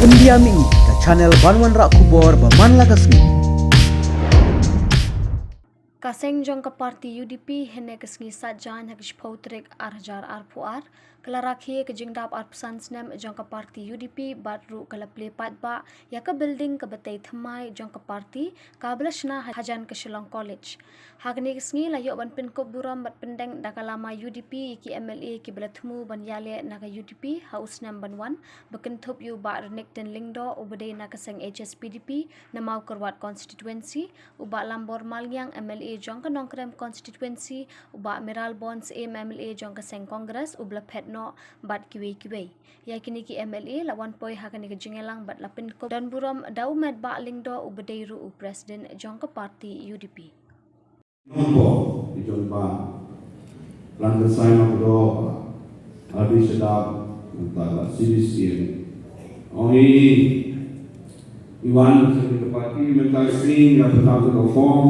India Mi ke channel Banwan Rak Kubor Baman Lagasni. Kaseng Jong ke parti UDP hene kesngi sajan hak spotrik arjar arpuar kelaraki ke jingdap arpsan snem jong ke parti UDP batru kala play patba ya ke building ke betai Thymmai jong ke parti kablashna hajan ke Shillong College hakni kesngi layok ban pin ko buram bat pendeng dakalama UDP ki MLA ki belatmu ban yale naga UDP haus nem ban wan bekentup yu ba renek den lingdo ubade na keseng HSPDP namau kerwat constituency uba lambor malyang MLA Jong ke nongkrem constituency uba Miral Bonds MLA Jong ke seng Kongres ubla Phet no bat kiwe ya kini ki MLA lawan poi hakani ke jingelang bat lapin ko dan buram dau med ba lingdo ubadeiru u presiden Jong ke parti UDP Nomor di Jomba, lantas saya berdoa, habis sedap antara sini. Oni Iwan sebagai parti mental sing yang pertama ke form,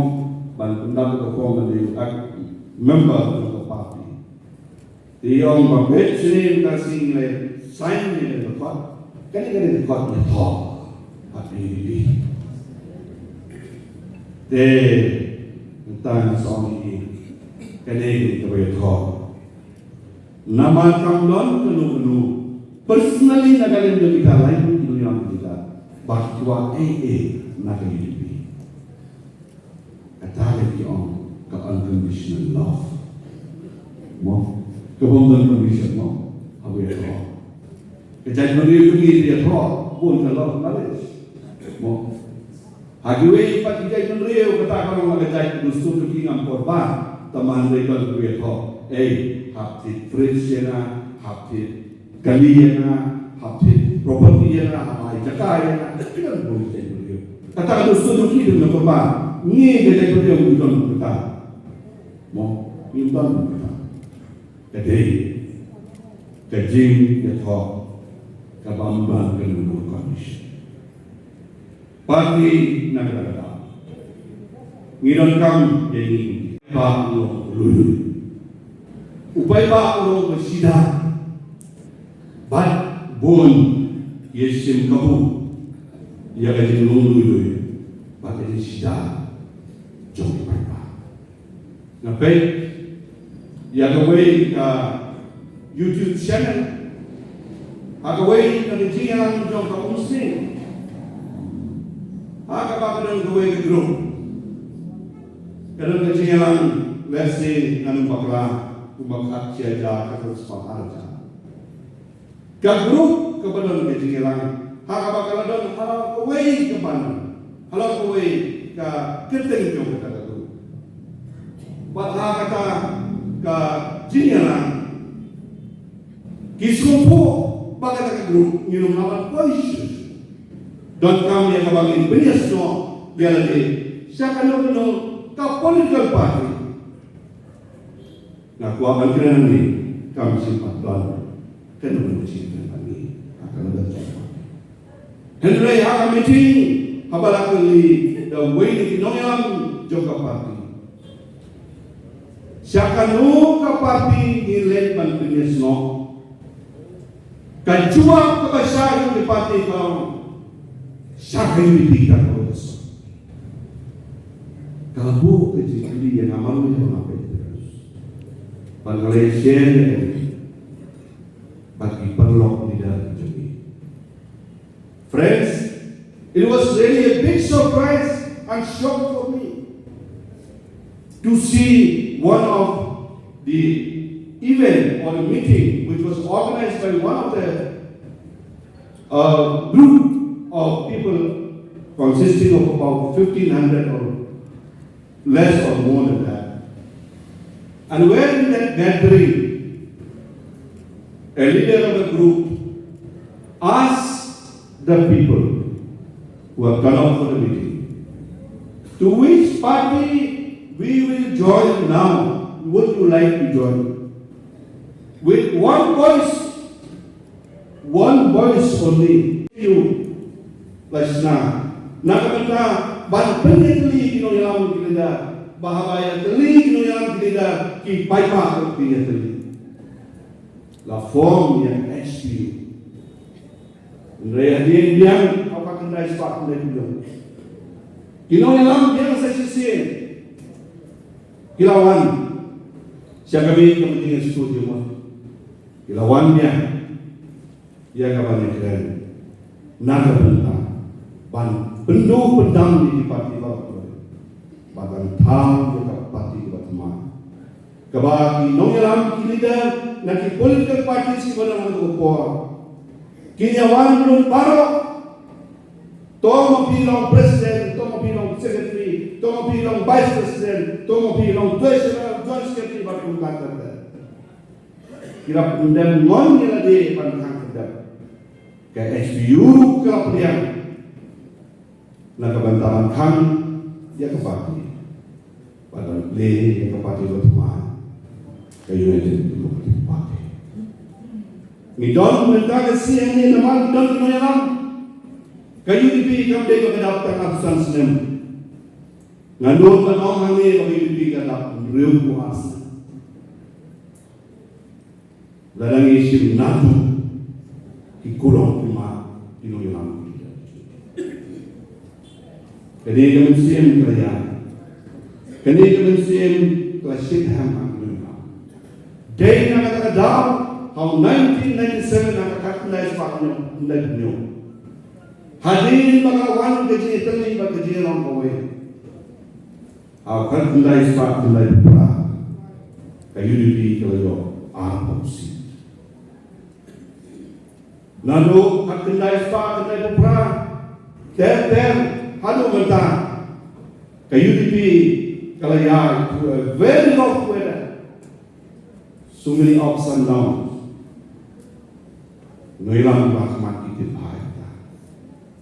dan pertama ke form menjadi member of the party. Dia orang berbeza sini mental sing le sign ni le dekat, kan dekat le top, parti ini. Tentang soal ini, kenapa kita beritahu? Nama kamlon kenu personally nagalim jo kita lain di dunia kita, bahwa nak hidup. Kata lagi orang ke unconditional love, mo kebomban conditional mo, apa ya tahu? Kejadian begini dia tahu, pun kalau malas, mo. Hagiwe pati jay nreo kata kalau magajay gusto ko king korban teman mereka duwe ho hapti friendsena hapti galiyana hapti property na hamai jakaya na kan boleh jay nreo kata gusto ko king korban ni gajay ko yung udon kata mo udon kata kade kajing yato kabamba kanun kamish parti negara ngiron kam jadi ba lo lulu upai ba lo bersida bat bon yesim kabu ya jadi lulu bat jadi sida jom upai ba ngapai ya kawai ka YouTube channel agawai ka jiang jom ka umsing Haka bakal gawe ke grup. Kadang kecil versi anu bakla ubakat siaja kata sepaharja. Ke grup kepada kecil haka bakal ada hal gawe ke mana? Hal gawe ke keteng jom kata grup. Buat kata ke jingelang kisumpu bakal ke grup minum lawan pois. Dan kami yang kembali benih semua dia lagi. Siapa nak benar kau political party. Nak kuat kerana ni kami simpan tuan kena mencintai kami akan ada siapa. Henry akan meeting kabar kali the way di noyam juga party. Siapa nak ke party nilai benih semua. Kacua kebesaran di party kau. Siapa yang dipikirkan oleh Tuhan? Kalau kecil yang amal itu apa itu? Malaysia bagi perlok tidak terjadi. Friends, it was really a big surprise and shock for me to see one of the event or the meeting which was organized by one of the group of people consisting of about 1,500 or less or more than that. And where in that gathering, a leader of the group asked the people who have come out for the meeting, to which party we will join now? Would you like to join? With one voice only. You Lasna, nakamita ban penetli kino yang kita bahaya teli kino yang kita ki paipa kino teli. La forme yang SPU Raya dia kau akan dah sepak dari dulu. Kino yang lam dia sesi kilauan. Siapa kami kepentingan studio mah. Kilauan dia kapan keren. Naga bentang. Ban penuh pedang di parti baru. Bahkan tang juga parti berteman. Kebagi nongelam leader nak political party si mana untuk upor. Kinyawan belum parok. Tomo pilong presiden, tomo pilong secretary, tomo pilong vice president, tomo pilong treasurer, joint secretary bakal kata. Kira undang ngon kira de pantang kedap. Ke SBU kira pilihan. Nak kebantaran kan dia kepati. Padahal Plie yang kepati berteman. Kayu itu kepati. Midon mereka siangnya nama midon menyelam. Kayu itu kami dia kedapatan atusan senem. Ngandung kan orang ni bagi itu kedap riuh puasa. Ladang isi natu ikurang prima dinoyam. Kini kami siang kerja. Kini kami siang klasik ham agama. Day nak kedap. How 1997 nakakaknais pa kanya nagno. Hadin mga wan kaji itali ba kaji lang kaway. How kaknais pa kulay pra. Kayo di kayo arapsi. Nado kaknais pa kulay pra. Ter hado mata. Kayo di kalaya very rough weather. So many ups and downs. Noilang bahmat